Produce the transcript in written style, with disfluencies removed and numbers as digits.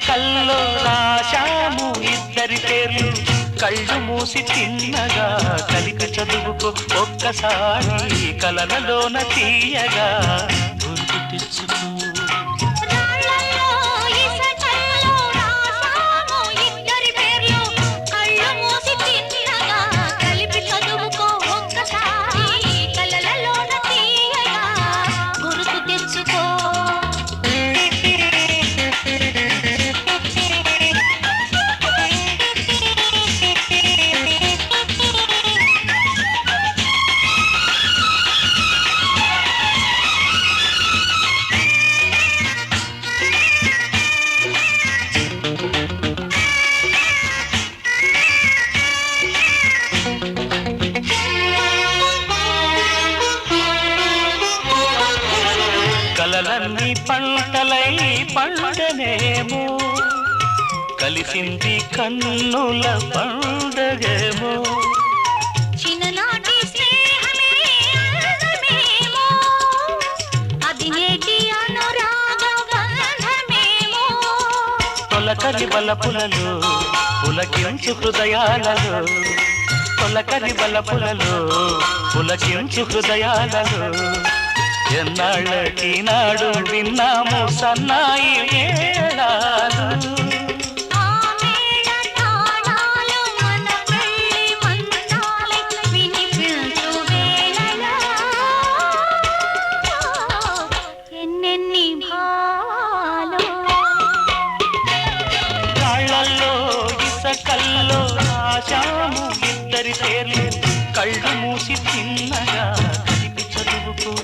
కల్లో రాశాము ఇద్దరి పేర్లు కళ్ళు మూసి తిన్నగా కలిపి చదువుకో ఒక్కసారి కలలలోన తీయగా గుర్తు తెచ్చుకో కలలన్నీ పంటలై పండనేమో కలిసింది కన్నుల పండగేమో చిన్ననాటి స్నేహమే అందమేమో అది నేటి అనురాగ బంధమేమో తొలకరి బలపులలో పులకించు హృదయాలలో తొలకరి బలపులలో పులకించు హృదయాలలో ఎన్నాళ్ళకి నాడు విన్నాము సన్నాయి మేళాలు ఎన్నెన్ని భావాలు రాళ్ళల్లో ఇసకల్లో రాశాము ఇద్దరి పేర్లు కళ్ళు మూసి తిన్న